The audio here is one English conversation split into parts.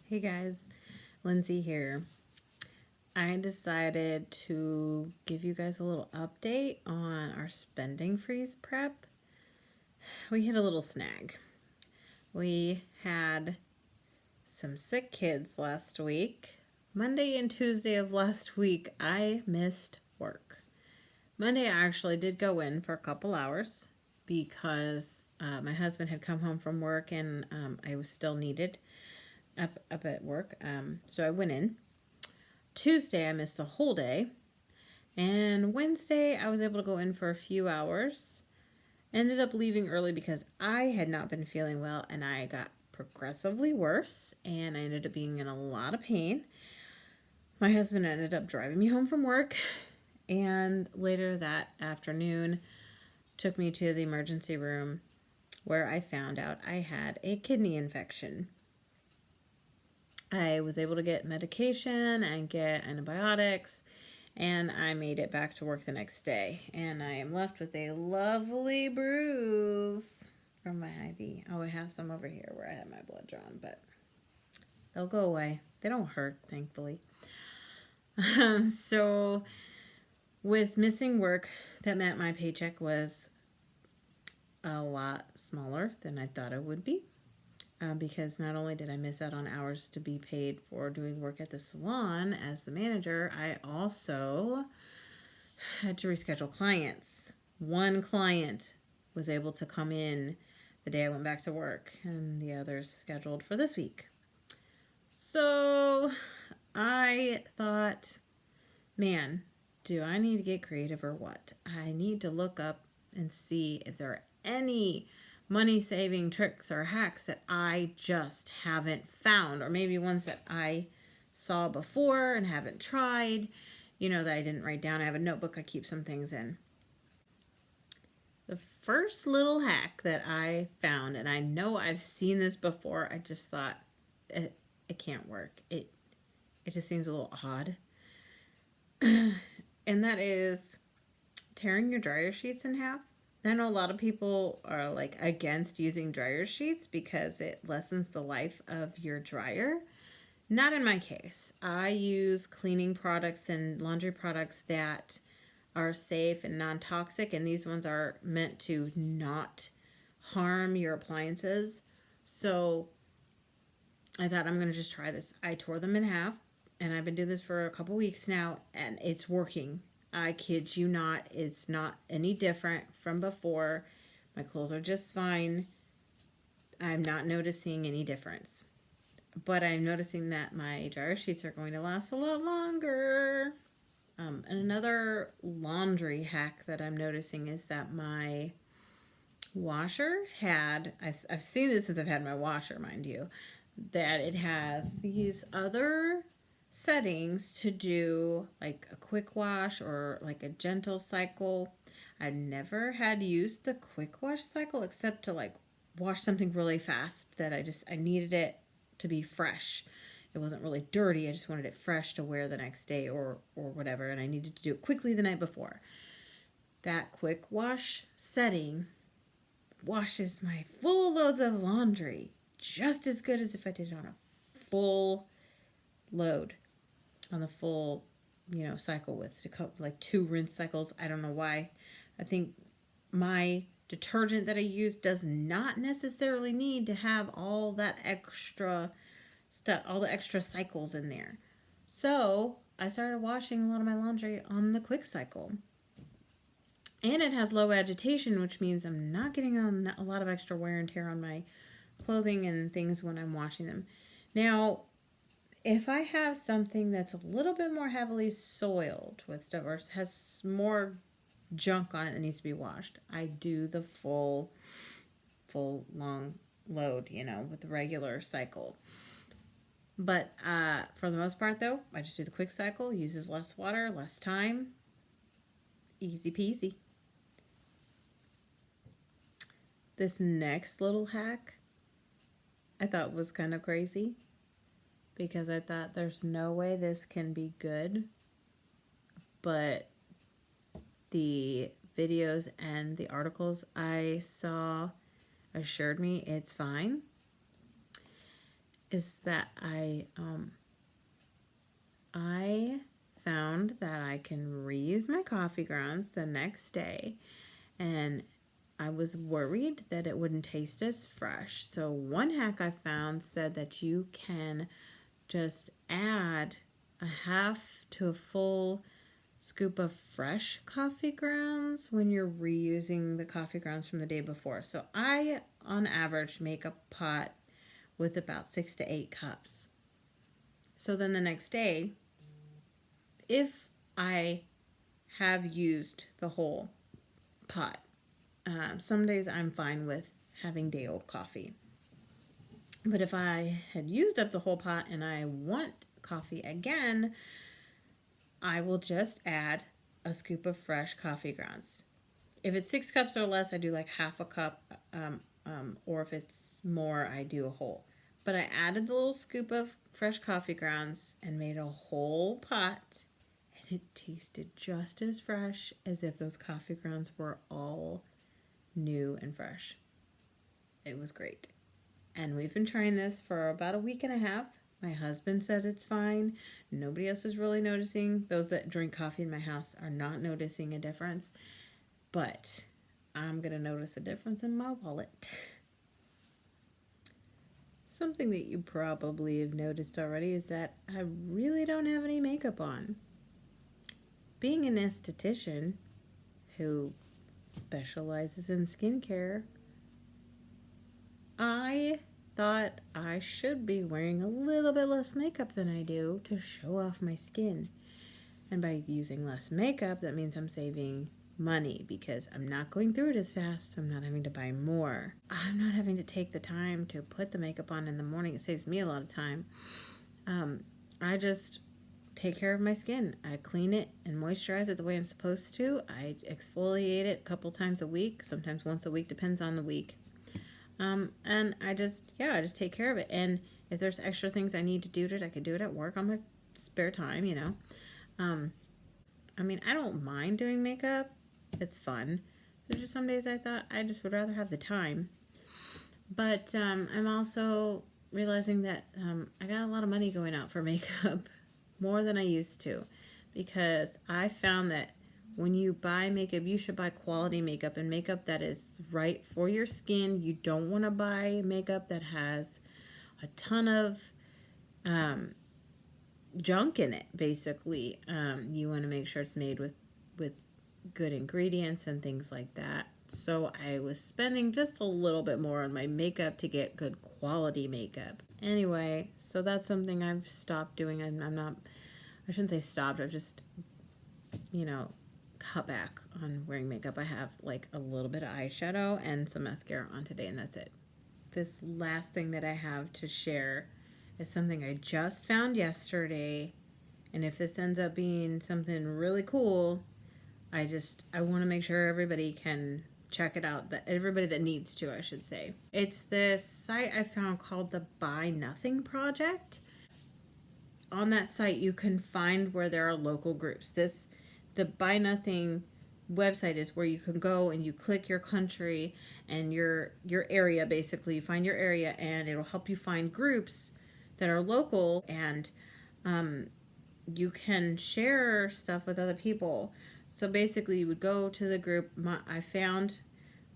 Hey guys, Lindsay here. I decided to give you guys a little update on our spending freeze prep. We hit a little snag. We had some sick kids last week. Monday and Tuesday of last week, I missed work. Monday, I actually did go in for a couple hours because my husband had come home from work and I was still needed up at work. So I went in. Tuesday, I missed the whole day. And Wednesday, I was able to go in for a few hours. Ended up leaving early because I had not been feeling well and I got progressively worse and I ended up being in a lot of pain. My husband ended up driving me home from work and later that afternoon took me to the emergency room where I found out I had a kidney infection. I was able to get medication and get antibiotics, and I made it back to work the next day. And I am left with a lovely bruise from my IV. Oh, I have some over here where I had my blood drawn, but they'll go away. They don't hurt, thankfully. So, with missing work, that meant my paycheck was a lot smaller than I thought it would be. Because not only did I miss out on hours to be paid for doing work at the salon as the manager, I also had to reschedule clients. One client was able to come in the day I went back to work, and the others scheduled for this week. So I thought, man, do I need to get creative or what? I need to look up and see if there are any money saving tricks or hacks that I just haven't found, or maybe ones that I saw before and haven't tried, that I didn't write down. I have a notebook I keep some things in. The first little hack that I found, and I know I've seen this before, I just thought it can't work. It just seems a little odd. And that is tearing your dryer sheets in half. I know a lot of people are like against using dryer sheets because it lessens the life of your dryer. Not in my case. I use cleaning products and laundry products that are safe and non-toxic, and these ones are meant to not harm your appliances. So I thought I'm going to just try this. I tore them in half, and I've been doing this for a couple weeks now, and it's working. I kid you not, it's not any different from before. My clothes are just fine. I'm not noticing any difference. But I'm noticing that my dryer sheets are going to last a lot longer. And another laundry hack that I'm noticing is that my washer I've seen this since I've had my washer, mind you, that it has these other settings to do like a quick wash or like a gentle cycle. I've never had used the quick wash cycle except to like wash something really fast that I needed it to be fresh. It wasn't really dirty. I just wanted it fresh to wear the next day or whatever, and I needed to do it quickly the night before. That quick wash setting washes my full loads of laundry just as good as if I did it on a full load, on the full, cycle with like 2 rinse cycles. I don't know why. I think my detergent that I use does not necessarily need to have all that extra stuff, all the extra cycles in there. So I started washing a lot of my laundry on the quick cycle. And it has low agitation, which means I'm not getting a lot of extra wear and tear on my clothing and things when I'm washing them. Now, if I have something that's a little bit more heavily soiled with stuff or has more junk on it that needs to be washed, I do the full long load, with the regular cycle. But for the most part, though, I just do the quick cycle, uses less water, less time. Easy peasy. This next little hack I thought was kind of crazy because I thought there's no way this can be good, but the videos and the articles I saw assured me it's fine. is that I found that I can reuse my coffee grounds the next day, and I was worried that it wouldn't taste as fresh. So one hack I found said that you can just add a half to a full scoop of fresh coffee grounds when you're reusing the coffee grounds from the day before. So I, on average, make a pot with about 6 to 8 cups. So then the next day, if I have used the whole pot, some days I'm fine with having day old coffee. But if I had used up the whole pot and I want coffee again, I will just add a scoop of fresh coffee grounds. If it's 6 cups or less, I do like half a cup, or if it's more, I do a whole. But I added the little scoop of fresh coffee grounds and made a whole pot, and it tasted just as fresh as if those coffee grounds were all new and fresh. It was great. And we've been trying this for about a week and a half. My husband said it's fine. Nobody else is really noticing. Those that drink coffee in my house are not noticing a difference. But I'm going to notice a difference in my wallet. Something that you probably have noticed already is that I really don't have any makeup on. Being an esthetician who specializes in skincare, I thought I should be wearing a little bit less makeup than I do to show off my skin. And by using less makeup, that means I'm saving money because I'm not going through it as fast. I'm not having to buy more. I'm not having to take the time to put the makeup on in the morning. It saves me a lot of time. I just take care of my skin. I clean it and moisturize it the way I'm supposed to. I exfoliate it a couple times a week, sometimes once a week, depends on the week. And I just take care of it. And if there's extra things I need to do to it, I could do it at work on my spare time, I mean, I don't mind doing makeup. It's fun. There's just some days I thought I just would rather have the time. But I'm also realizing that I got a lot of money going out for makeup, more than I used to, because I found that when you buy makeup, you should buy quality makeup and makeup that is right for your skin. You don't want to buy makeup that has a ton of junk in it, basically. You want to make sure it's made with good ingredients and things like that. So I was spending just a little bit more on my makeup to get good quality makeup. Anyway, so that's something I've stopped doing. I shouldn't say stopped, I've just, cut back on wearing makeup. I have like a little bit of eyeshadow and some mascara on today, and that's it. This last thing that I have to share is something I just found yesterday, and if this ends up being something really cool, I want to make sure everybody can check it out, that everybody that needs to, I should say. It's this site I found called the Buy Nothing Project. On that site, you can find where there are local groups. The Buy Nothing website is where you can go and you click your country and your area, basically. You find your area, and it'll help you find groups that are local, and you can share stuff with other people. So basically, you would go to the group. I found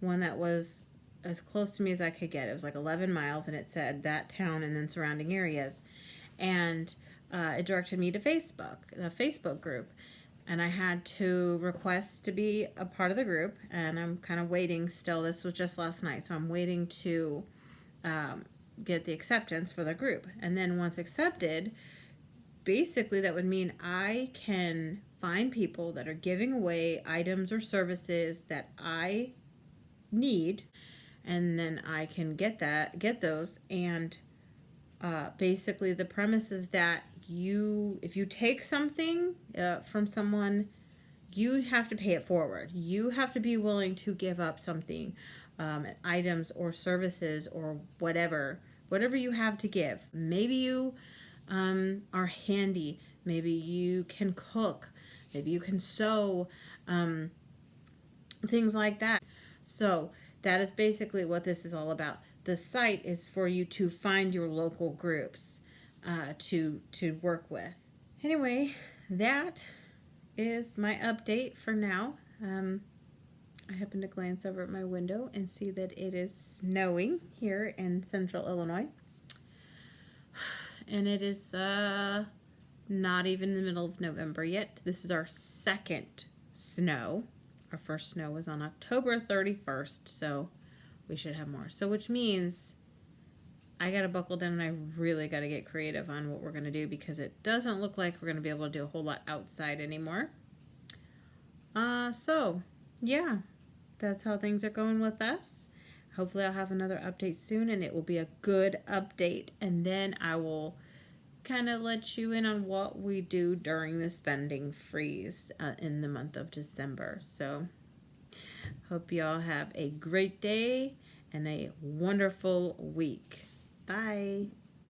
one that was as close to me as I could get. It was like 11 miles, and it said that town and then surrounding areas. And it directed me to Facebook, the Facebook group. And I had to request to be a part of the group, and I'm kind of waiting still. This was just last night, so I'm waiting to get the acceptance for the group. And then once accepted, basically that would mean I can find people that are giving away items or services that I need, and then I can get those. And basically the premise is that if you take something from someone, you have to pay it forward. You have to be willing to give up something, items or services or whatever you have to give. Maybe you are handy. Maybe you can cook. Maybe you can sew, things like that. So that is basically what this is all about. the site is for you to find your local groups to work with. Anyway, that is my update for now. I happened to glance over at my window and see that it is snowing here in central Illinois. And it is not even the middle of November yet. This is our second snow. Our first snow was on October 31st, so we should have more. So which means I got to buckle down and I really got to get creative on what we're going to do, because it doesn't look like we're going to be able to do a whole lot outside anymore. So, yeah, that's how things are going with us. Hopefully I'll have another update soon, and it will be a good update. And then I will kind of let you in on what we do during the spending freeze in the month of December. So, hope you all have a great day and a wonderful week. Bye.